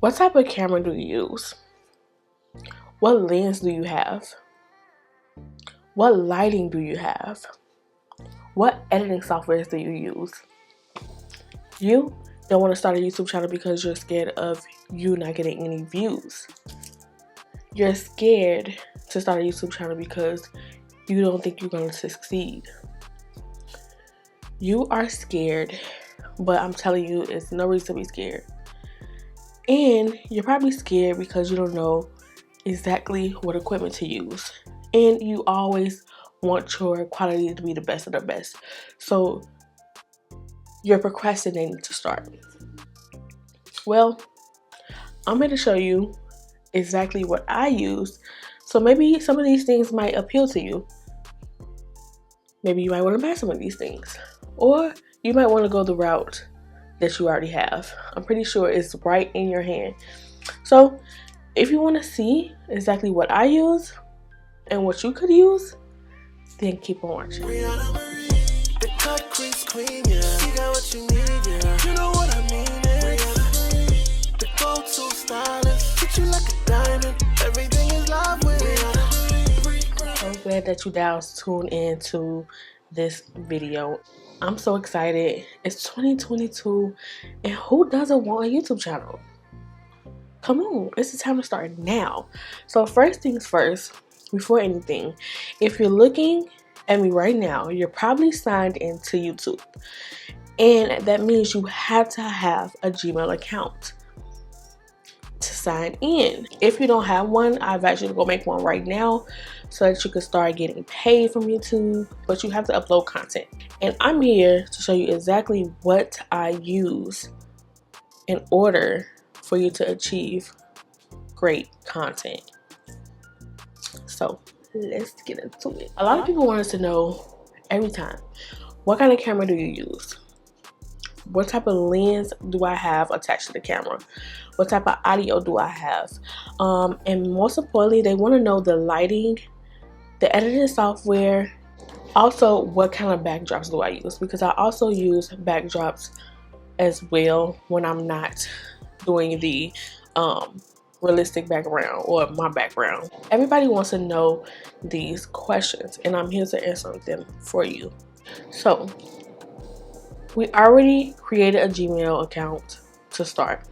What type of camera do you use? What lens do you have? What lighting do you have? What editing softwares do you use? You don't want to start a YouTube channel because you're scared of you not getting any views. You're scared to start a YouTube channel because you don't think you're going to succeed. You are scared, but I'm telling you, it's no reason to be scared. And you're probably scared because you don't know exactly what equipment to use. And you always want your quality to be the best of the best. So you're procrastinating to start. Well, I'm here to show you exactly what I use. So maybe some of these things might appeal to you. Maybe you might want to buy some of these things. Or you might want to go the route that you already have. I'm pretty sure it's right in your hand. So if you want to see exactly what I use and what you could use, then keep on watching. Briana Marie, the cut crease queen, yeah. You got what you need, yeah. You know what I mean, Briana Marie, the go-to stylist, treat you like a diamond. Everything is love with Briana Marie. I'm glad that you guys tuned into this video. I'm so excited. It's 2022, and who doesn't want a YouTube channel? Come on, it's the time to start now. So first things first, before anything, if you're looking at me right now, you're probably signed into YouTube. And that means you have to have a Gmail account to sign in. If you don't have one, I advise you to go make one right now so that you can start getting paid from YouTube, but you have to upload content. And I'm here to show you exactly what I use in order for you to achieve great content. So let's get into it. A lot of people want us to know every time, what kind of camera do you use? What type of lens do I have attached to the camera? What type of audio do I have? And most importantly, they want to know the lighting, the editing software, also what kind of backdrops do I use, because I also use backdrops as well when I'm not doing the realistic background or my background. Everybody wants to know these questions, and I'm here to answer them for you. So we already created a Gmail account to start.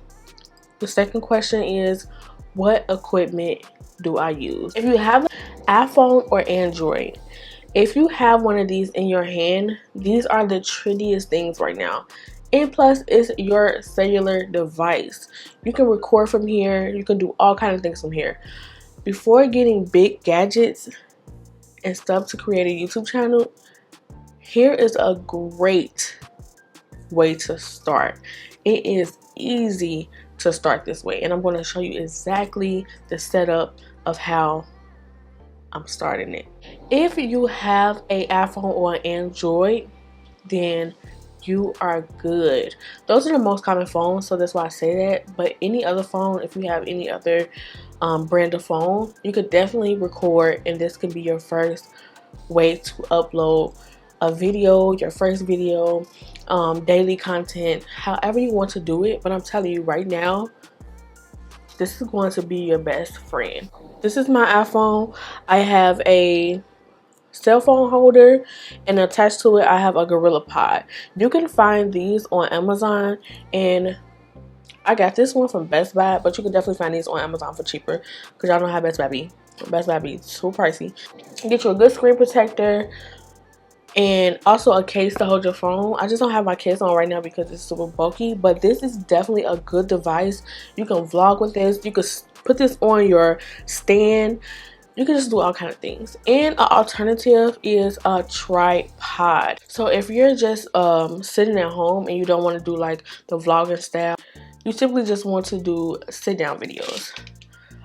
The second question is, what equipment do I use? If you have an iPhone or Android, if you have one of these in your hand, these are the trendiest things right now. And plus, it's your cellular device. You can record from here. You can do all kinds of things from here. Before getting big gadgets and stuff to create a YouTube channel, here is a great way to start. It is easy to start this way, and I'm going to show you exactly the setup of how I'm starting it. If you have an iPhone or an Android, then you are good. Those are the most common phones, so that's why I say that. But any other phone, if you have any other brand of phone, you could definitely record, and this could be your first way to upload a video, your first video, daily content, however you want to do it. But I'm telling you right now, this is going to be your best friend. This is my iPhone. I have a cell phone holder, and attached to it I have a Gorilla Pod. You can find these on Amazon, and I got this one from Best Buy, but you can definitely find these on Amazon for cheaper, because y'all know how Best Buy be. Best Buy be too pricey. Get you a good screen protector and also a case to hold your phone. I just don't have my case on right now because it's super bulky, but this is definitely a good device. You can vlog with this. You can put this on your stand. You can just do all kinds of things. And an alternative is a tripod. So if you're just sitting at home and you don't want to do like the vlogging style, you simply just want to do sit down videos,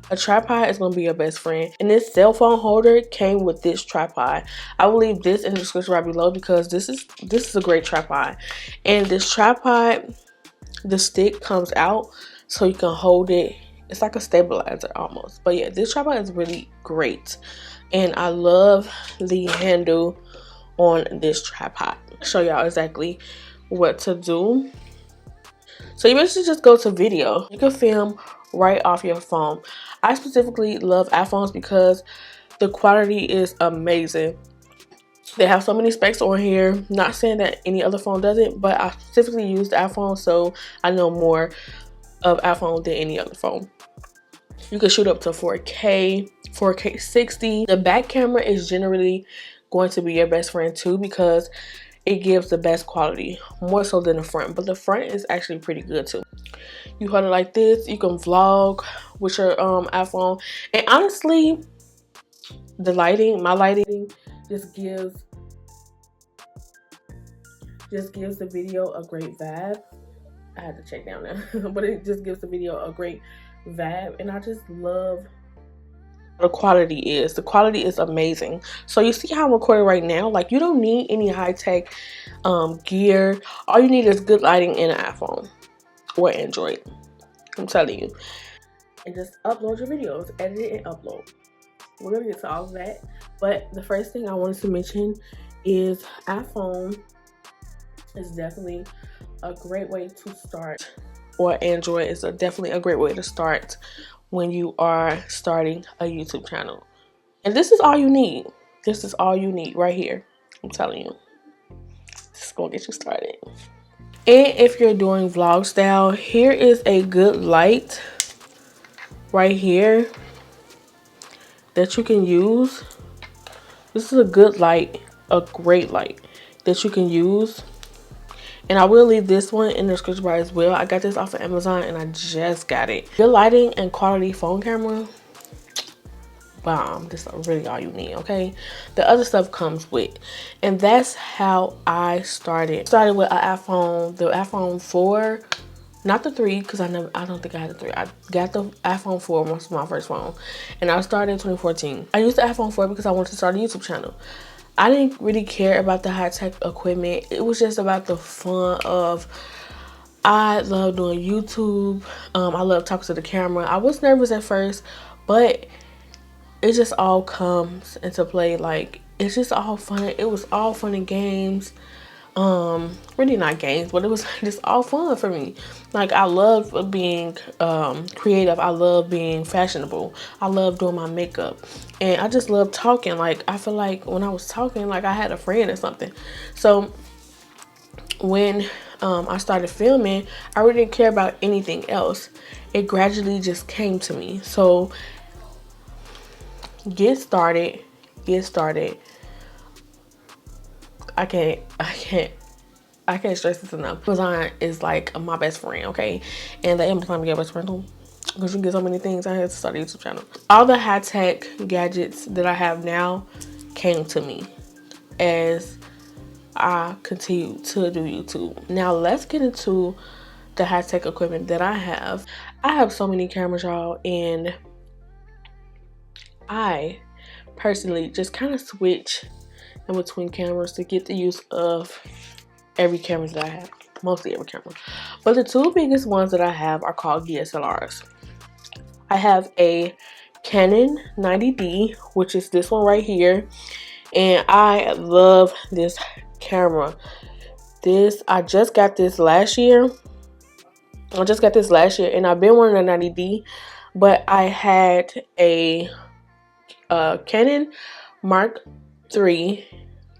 a tripod is going to be your best friend. And this cell phone holder came with this tripod. I will leave this in the description right below because this is a great tripod. And this tripod, the stick comes out so you can hold it. It's like a stabilizer almost. But yeah, this tripod is really great. And I love the handle on this tripod. I'll show y'all exactly what to do. So you basically just go to video. You can film right off your phone. I specifically love iPhones because the quality is amazing. They have so many specs on here. Not saying that any other phone doesn't, but I specifically use the iPhone, so I know more of iPhone than any other phone. You can shoot up to 4K, 4K 60. The back camera is generally going to be your best friend too because it gives the best quality, more so than the front. But the front is actually pretty good too. You hold it like this. You can vlog with your iPhone. And honestly, the lighting, my lighting, just gives the video a great vibe. I had to check down there, but it just gives the video a great vibe, and I just love the quality is. The quality is amazing. So you see how I'm recording right now? Like, you don't need any high-tech gear. All you need is good lighting in an iPhone or Android. I'm telling you. And just upload your videos, edit it and upload. We're gonna get to all of that, but the first thing I wanted to mention is iPhone is definitely a great way to start, or Android is definitely a great way to start when you are starting a YouTube channel. And this is all you need. This is all you need right here. I'm telling you. This is gonna get you started. And if you're doing vlog style, here is a good light right here that you can use. This is a good light, a great light that you can use. And I will leave this one in the description bar as well. I got this off of Amazon and I just got it. Good lighting and quality phone camera, bomb. This is really all you need, okay? The other stuff comes with. And that's how I started. Started with an iPhone, the iPhone 4. Not the 3, because I don't think I had the 3. I got the iPhone 4, was my first phone. And I started in 2014. I used the iPhone 4 because I wanted to start a YouTube channel. I didn't really care about the high-tech equipment. It was just about the fun of, I love doing YouTube. I love talking to the camera. I was nervous at first, but it just all comes into play. Like, it's just all fun. It was all fun and games. Really not games, but it was just all fun for me. Like, I love being creative. I love being fashionable. I love doing my makeup, and I just love talking. Like, I feel like when I was talking, like I had a friend or something. So when I started filming, I really didn't care about anything else. It gradually just came to me. So get started. I can't stress this enough. Amazon is like my best friend, okay? And the Amazon be your best friend too, because you can get so many things. I had to start a YouTube channel. All the high-tech gadgets that I have now came to me as I continue to do YouTube. Now let's get into the high-tech equipment that I have. I have so many cameras, y'all, and I personally just kind of switch in between cameras to get the use of every camera that I have, mostly every camera. But the two biggest ones that I have are called DSLRs. I have a Canon 90D, which is this one right here, and I love this camera. I just got this last year. And I've been wanting a 90D, but I had a Canon Mark III.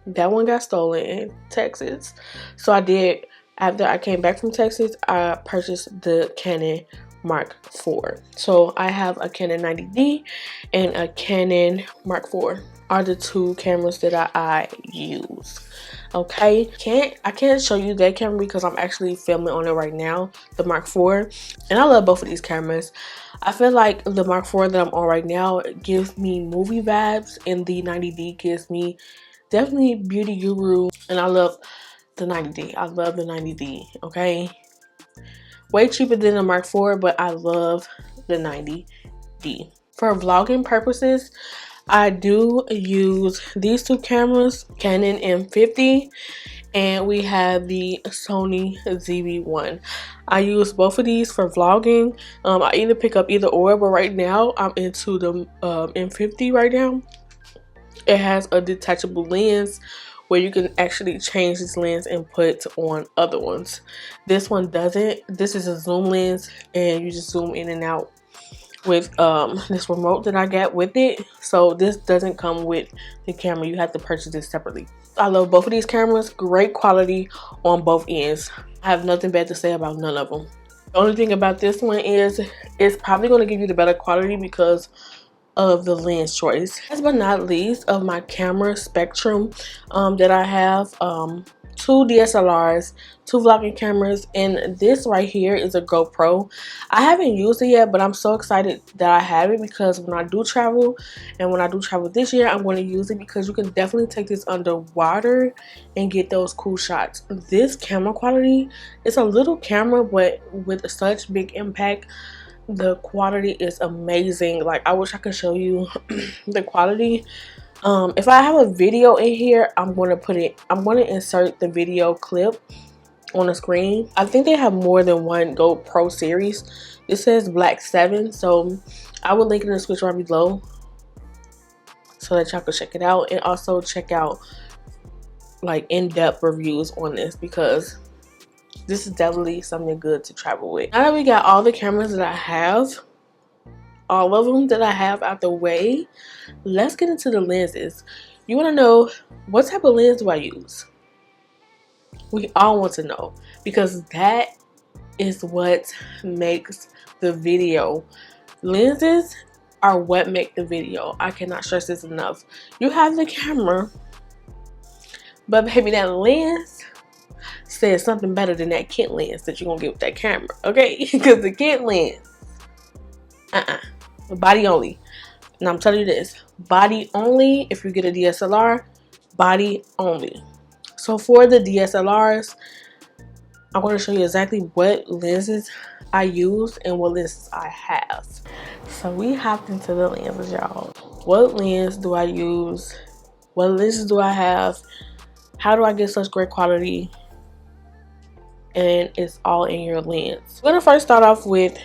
That one got stolen in Texas. So after I came back from Texas, I purchased the Canon Mark IV. So I have a Canon 90D and a Canon Mark IV are the two cameras that I use. Okay, I can't show you that camera because I'm actually filming on it right now, the Mark IV, and I love both of these cameras. I feel like the Mark IV that I'm on right now gives me movie vibes, and the 90D gives me definitely beauty guru, and I love the 90D. I love the 90D, okay? Way cheaper than the Mark IV, but I love the 90D. For vlogging purposes, I do use these two cameras, Canon M50, and we have the Sony ZV-1. I use both of these for vlogging. I either pick up either or, but right now I'm into the M50 right now. It has a detachable lens where you can actually change this lens and put on other ones. This one doesn't. This is a zoom lens, and you just zoom in and out with this remote that I got with it. So this doesn't come with the camera. You have to purchase this separately. I love both of these cameras. Great quality on both ends. I have nothing bad to say about none of them. The only thing about this one is it's probably going to give you the better quality because of the lens choice. Last but not least, of my camera spectrum that I have, 2 DSLRs, 2 vlogging cameras, and this right here is a GoPro. I haven't used it yet, but I'm so excited that I have it because when I do travel, and when I do travel this year, I'm going to use it because you can definitely take this underwater and get those cool shots. This camera quality, it's a little camera, but with such big impact. The quality is amazing. Like, I wish I could show you the quality. If I have a video in here, I'm going to insert the video clip on the screen. I think they have more than one GoPro series. This says Black 7, so I will link it in the description right below so that y'all can check it out, and also check out like in-depth reviews on this because this is definitely something good to travel with. Now that we got all the cameras that I have, all of them that I have out the way, let's get into the lenses. You want to know, what type of lens do I use? We all want to know because that is what makes the video. Lenses are what make the video. I cannot stress this enough. You have the camera, but baby, that lens says something better than that kit lens that you're gonna get with that camera, okay? Because the kit lens, body only. And I'm telling you this, body only. If you get a DSLR, body only. So for the DSLRs, I'm going to show you exactly what lenses I use and what lenses I have. So we hopped into the lenses, y'all. What lens do I use? What lenses do I have? How do I get such great quality? And it's all in your lens. I'm going to first start off with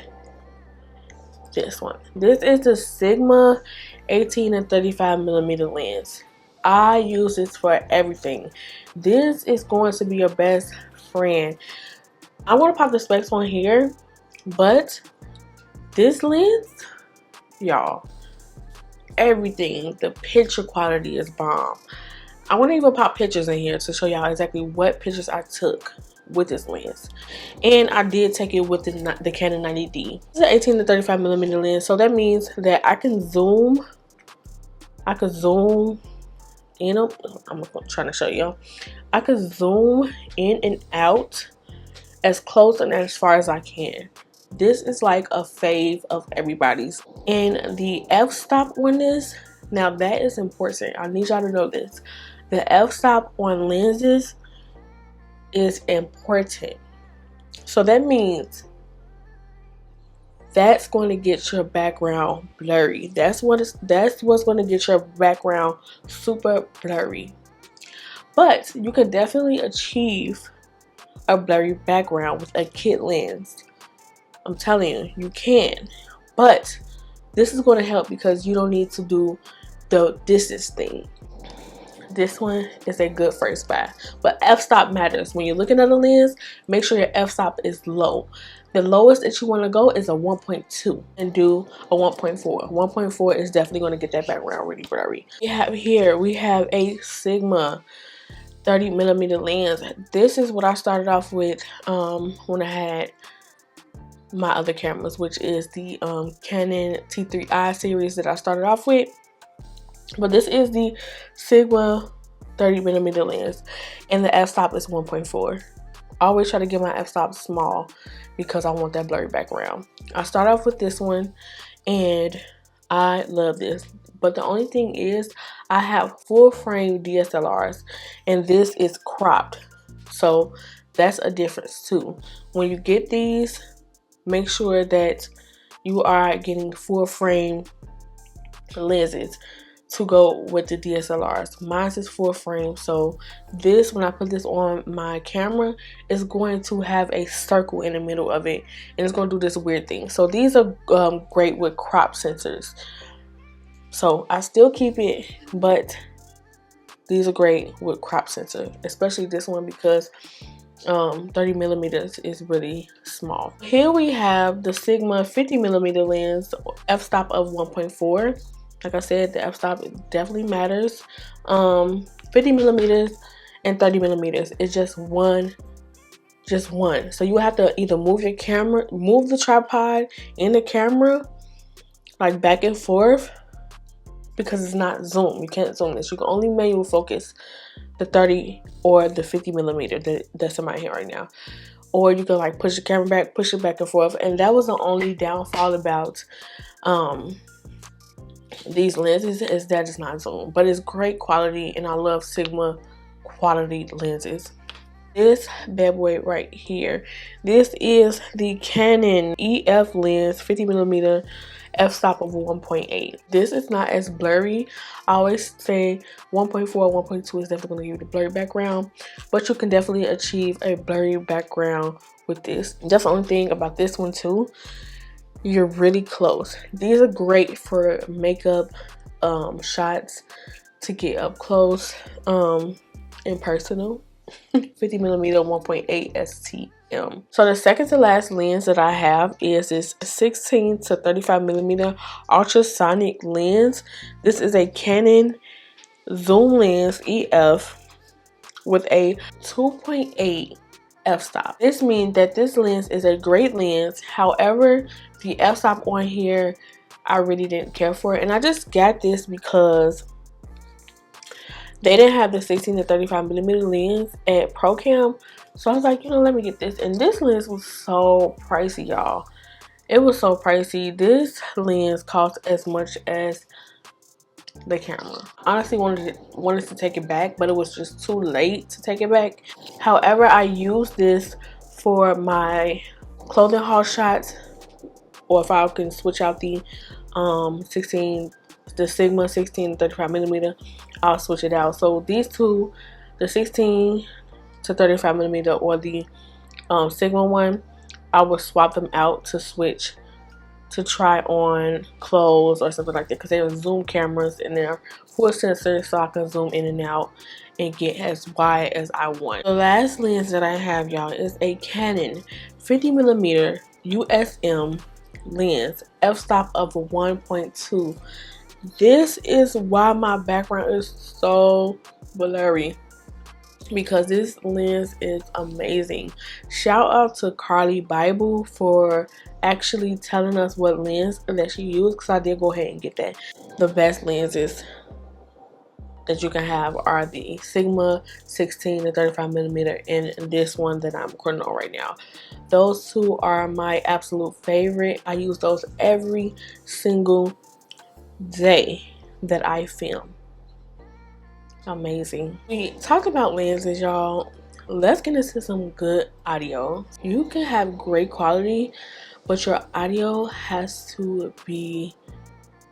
this one. This is the Sigma 18 and 35mm lens. I use this for everything. This is going to be your best friend. I'm going to pop the specs on here, but this lens, y'all, everything, the picture quality is bomb. I want to even pop pictures in here to show y'all exactly what pictures I took with this lens, and I did take it with the Canon 90D. This is an 18 to 35mm lens, so that means that I can zoom. You know, I'm trying to show y'all. I could zoom in and out as close and as far as I can. This is like a fave of everybody's. And the f-stop on this, now that is important. I need y'all to know this. The f-stop on lenses is important. So that means that's going to get your background blurry. That's what's going to get your background super blurry. But you can definitely achieve a blurry background with a kit lens. I'm telling you, you can. But this is going to help because you don't need to do the distance thing. This one is a good first buy. But f-stop matters. When you're looking at a lens, make sure your f-stop is low. The lowest that you want to go is a 1.2 and do a 1.4. 1.4 is definitely going to get that background really blurry. We have a Sigma 30mm lens. This is what I started off with when I had my other cameras, which is the Canon T3i series that I started off with. But this is the Sigma 30mm lens, and the f-stop is 1.4. I always try to get my f-stop small because I want that blurry background. I start off with this one, and I love this. But the only thing is, I have full frame DSLRs, and this is cropped. So that's a difference too. When you get these, make sure that you are getting full frame lenses to go with the DSLRs. Mine is full frame, so this, when I put this on my camera, is going to have a circle in the middle of it, and it's going to do this weird thing. So these are great with crop sensors. So I still keep it, but these are great with crop sensor, especially this one because 30 millimeters is really small. Here we have the Sigma 50 millimeter lens, f-stop of 1.4. Like I said, the f-stop definitely matters. 50 millimeters and 30 millimeters is just one. So you have to either move your camera, move the tripod and the camera like back and forth, because it's not zoom. You can't zoom this. You can only manual focus the 30 or the 50 millimeter that's in my hand right now. Or you can like push the camera back, push it back and forth. And that was the only downfall about these lenses, is that it's not zoom. But it's great quality, and I love Sigma quality lenses. This bad boy right here, this is the Canon EF lens 50 millimeter f-stop of 1.8. This is not as blurry. I always say 1.4, 1.2 is definitely going to give you the blurry background, but you can definitely achieve a blurry background with this. That's the only thing about this one too. You're really close. These are great for makeup shots, to get up close and personal. 50 millimeter 1.8 STM. So the second to last lens that I have is this 16 to 35 millimeter ultrasonic lens. This is a Canon zoom lens EF with a 2.8 f-stop. This means that this lens is a great lens. However, the f-stop on here, I really didn't care for it, and I just got this because they didn't have the 16 to 35 millimeter lens at PROCAM. So I was like, you know, let me get this. And this lens was so pricey, y'all. It was so pricey. This lens cost as much as the camera. Honestly, wanted to take it back, but it was just too late to take it back. However, I used this for my clothing haul shots, or if I can switch out the Sigma 16 to 35 millimeter, I'll switch it out. So these two, the 16 to 35 millimeter or the Sigma one, I will swap them out to switch to try on clothes or something like that, because they are zoom cameras and they're full sensors, so I can zoom in and out and get as wide as I want. The last lens that I have, y'all, is a Canon 50 millimeter USM lens, f-stop of 1.2. This is why my background is so blurry, because this lens is amazing. Shout out to Carly Bible for actually telling us what lens that she used, because I did go ahead and get that. The best lenses that you can have are the Sigma 16 to 35 millimeter and this one that I'm recording on right now. Those two are my absolute favorite. I use those every single day that I film. Amazing. We talked about lenses, y'all. Let's get into some good audio. You can have great quality, but your audio has to be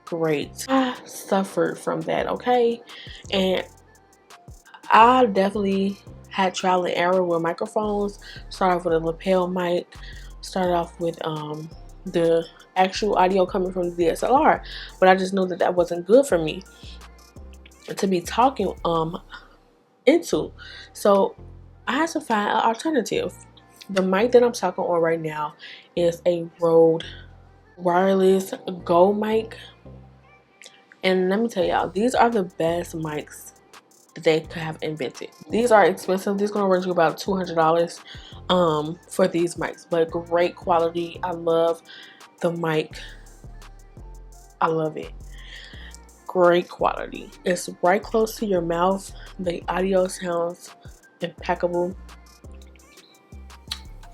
great. I suffered from that, okay? And I definitely had trial and error with microphones. Started off with a lapel mic, started off with the actual audio coming from the DSLR, but I just knew that that wasn't good for me to be talking into. So I had to find an alternative. The mic that I'm talking on right now is a Rode wireless Go mic, and let me tell y'all, these are the best mics that they could have invented. These are expensive. These gonna run you about $200 for these mics, but great quality. I love the mic. I love it. Great quality. It's right close to your mouth. The audio sounds impeccable.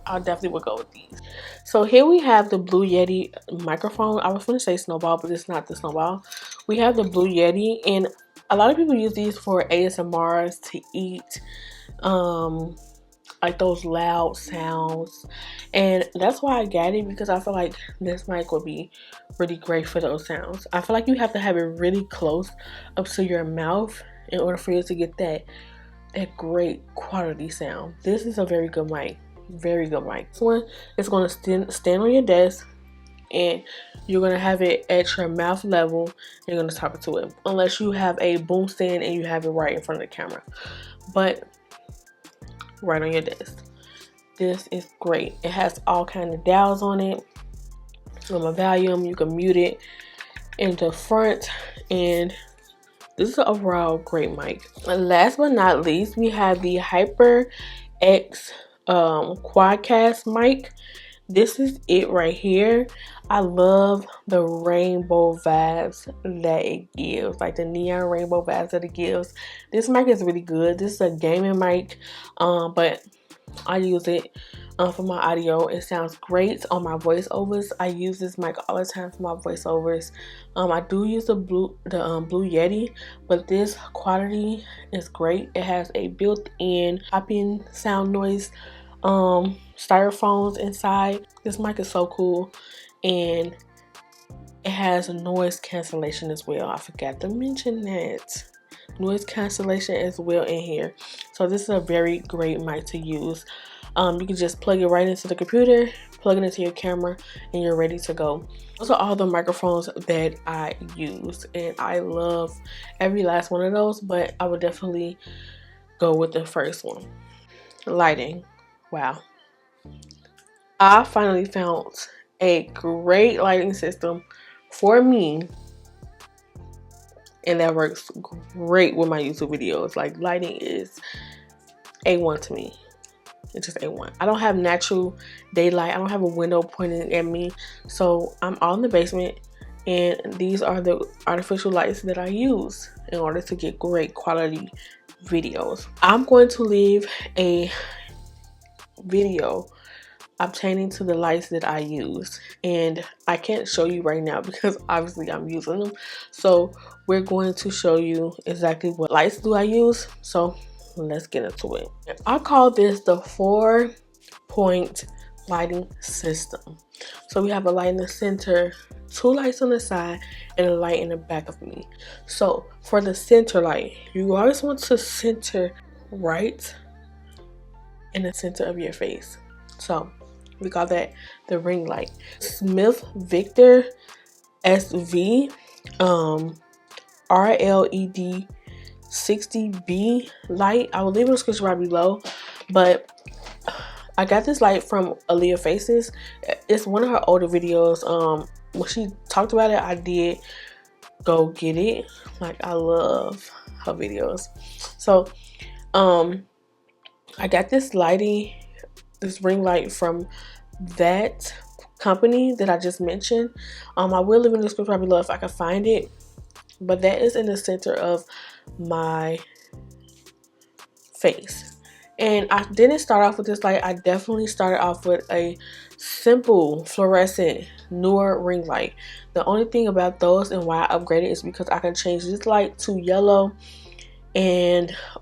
I definitely would go with these. So here we have the Blue Yeti microphone. I was going to say Snowball, but it's not the Snowball. We have the Blue Yeti, and a lot of people use these for ASMRs, to eat like those loud sounds, and that's why I got it, because I feel like this mic would be really great for those sounds. I feel like you have to have it really close up to your mouth in order for you to get that great quality sound. This is a very good mic. Very good mic. This one is going to stand on your desk and you're gonna have it at your mouth level. You're gonna talk to it, unless you have a boom stand and you have it right in front of the camera, but right on your desk. This is great. It has all kind of dials on it. A volume, you can mute it in the front, and this is an overall great mic. And last but not least, we have the HYPERX QUADCAST mic. This is it right here. I love the rainbow vibes that it gives, like the neon rainbow vibes that it gives. This mic is really good. This is a gaming mic, but I use it for my audio. It sounds great on my voiceovers. I use this mic all the time for my voiceovers. I do use the blue YETI, but this quality is great. It has a built-in popping sound noise styrophones inside. This mic is so cool, and it has noise cancellation as well. I forgot to mention that. Noise cancellation as well in here. So this is a very great mic to use. You can just plug it right into the computer, plug it into your camera, and you're ready to go. Those are all the microphones that I use, and I love every last one of those, but I would definitely go with the first one. Lighting. Wow. I finally found a great lighting system for me, and that works great with my YouTube videos. Like, lighting is A1 to me. It's just A1. I don't have natural daylight. I don't have a window pointing at me. So I'm all in the basement, and these are the artificial lights that I use in order to get great quality videos. I'm going to leave a video obtaining to the lights that I use, and I can't show you right now because obviously I'm using them. So we're going to show you exactly what lights do I use. So let's get into it. I call this the 4-point lighting system. So we have a light in the center, 2 lights on the side, and a light in the back of me. So for the center light, you always want to center right in the center of your face. So we call that the ring light. Smith Victor SV RLED 60B light. I will leave a description right below, but I got this light from Aaliyah Faces. It's one of her older videos. When she talked about it, I did go get it. Like, I love her videos. So I got this ring light from that company that I just mentioned. I will leave in the description right below if I can find it, but that is in the center of my face. And I didn't start off with this light. I definitely started off with a simple fluorescent NEEWER ring light. The only thing about those and why I upgraded is because I can change this light to yellow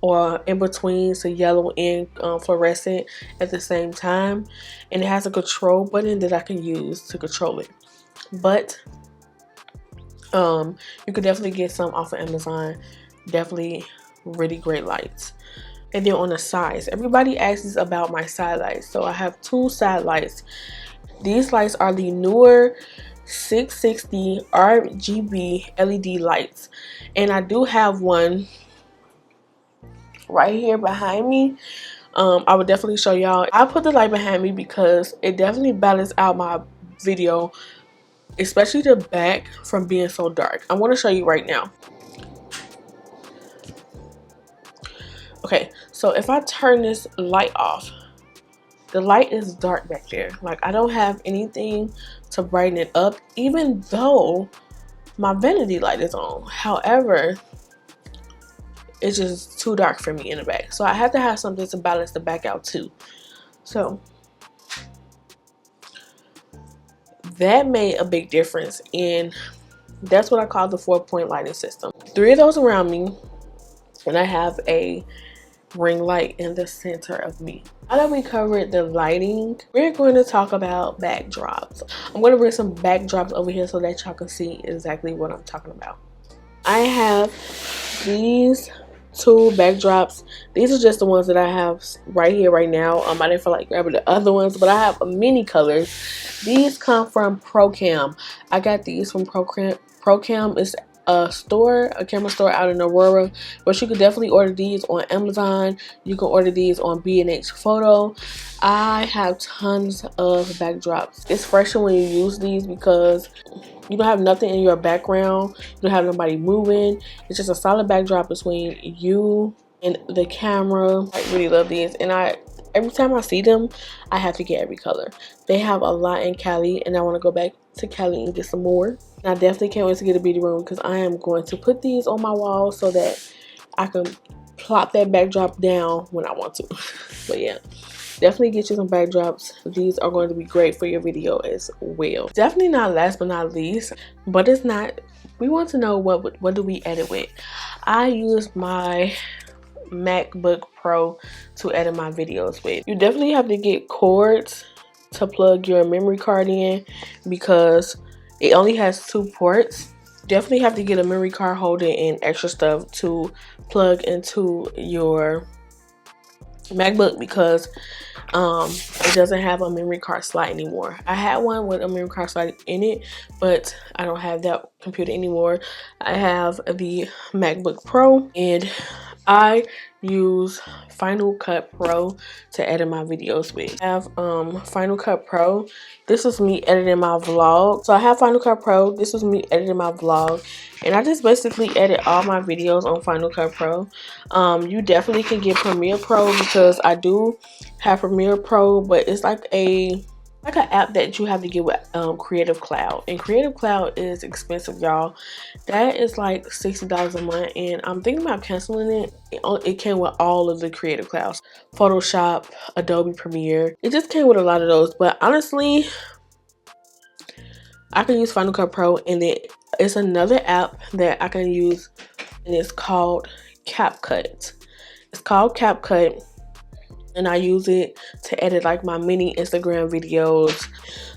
or in between, so yellow and fluorescent at the same time, and it has a control button that I can use to control it. But you could definitely get some off of Amazon. Definitely really great lights. And then on the sides, everybody asks about my side lights. So I have 2 side lights. These lights are the NEEWER 660 RGB LED lights, and I do have one right here behind me. I would definitely show y'all. I put the light behind me because it definitely balances out my video, especially the back, from being so dark. I want to show you right now. Okay, so if I turn this light off, the light is dark back there. Like, I don't have anything to brighten it up, even though my vanity light is on. However, it's just too dark for me in the back. So I have to have something to balance the back out too. So that made a big difference, and that's what I call the 4-point lighting system. 3 of those around me, and I have a ring light in the center of me. Now that we covered the lighting, we're going to talk about backdrops. I'm going to bring some backdrops over here so that y'all can see exactly what I'm talking about. I have these two backdrops. These are just the ones that I have right here right now. I didn't feel like grabbing the other ones, but I have many colors. These come from PROCAM. I got these from PROCAM. PROCAM is a camera store out in Aurora, but you could definitely order these on Amazon. You can order these on B&H Photo. I have tons of backdrops. It's fresher when you use these because you don't have nothing in your background. You don't have nobody moving. It's just a solid backdrop between you and the camera. I really love these, and every time I see them, I have to get every color. They have a lot in Cali, and I want to go back to Cali and get some more. And I definitely can't wait to get a beauty room because I am going to put these on my wall so that I can plop that backdrop down when I want to. But yeah, definitely get you some backdrops. These are going to be great for your video as well. Definitely not last but not least, but it's not. We want to know what do we edit with. I use my MacBook Pro to edit my videos with. You definitely have to get cords to plug your memory card in because it only has 2 ports. Definitely have to get a memory card holder and extra stuff to plug into your MacBook because it doesn't have a memory card slot anymore. I had one with a memory card slot in it, but I don't have that computer anymore. I have the MacBook Pro, and I use Final Cut Pro to edit my videos with. I have Final Cut Pro. This is me editing my vlog. So I have Final Cut Pro. This is me editing my vlog, and I just basically edit all my videos on Final Cut Pro. You definitely can get Premiere Pro because I do have Premiere Pro, but it's like an app that you have to get with Creative Cloud, and Creative Cloud is expensive, y'all. That is like $60 a month, and I'm thinking about canceling it. It came with all of the Creative Clouds, Photoshop, Adobe Premiere. It just came with a lot of those, but honestly, I can use Final Cut Pro, and then it's another app that I can use, and it's called CapCut. It's called CapCut, and I use it to edit like my mini Instagram videos.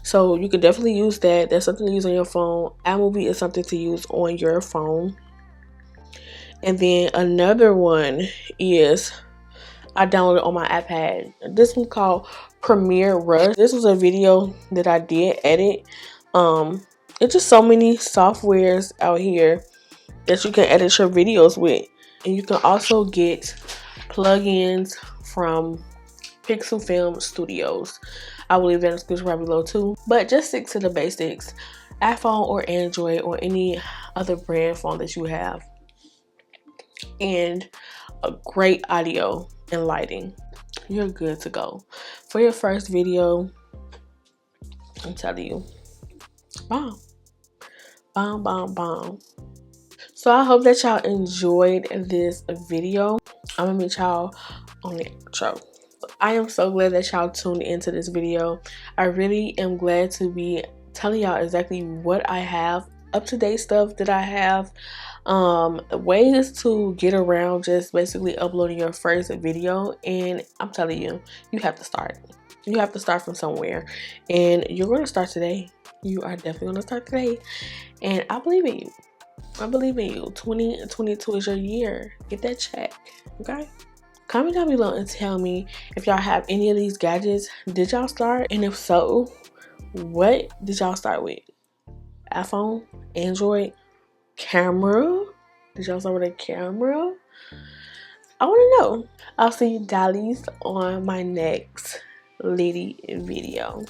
So you can definitely use that. That's something to use on your phone. iMovie is something to use on your phone. And then another one is I downloaded on my iPad. This one's called Premiere Rush. This was a video that I did edit. It's just so many softwares out here that you can edit your videos with. And you can also get plugins from Pixel Film Studios. I will leave that in the description right below too. But just stick to the basics. iPhone or Android or any other brand phone that you have. And a great audio and lighting. You're good to go. For your first video, I'm telling you, bomb. Bomb, bomb, bomb. So I hope that y'all enjoyed this video. I'm gonna meet y'all on the outro. I am so glad that y'all tuned into this video. I really am glad to be telling y'all exactly what I have, up-to-date stuff that I have, ways to get around just basically uploading your first video. And I'm telling you, you have to start. You have to start from somewhere, and you're going to start today. You are definitely going to start today, and I believe in you. I believe in you. 2022 is your year. Get that check, okay? Comment down below and tell me if y'all have any of these gadgets. Did y'all start? And if so, what did y'all start with? iPhone, Android, camera? Did y'all start with a camera? I want to know. I'll see you dollies on my next Liddy video.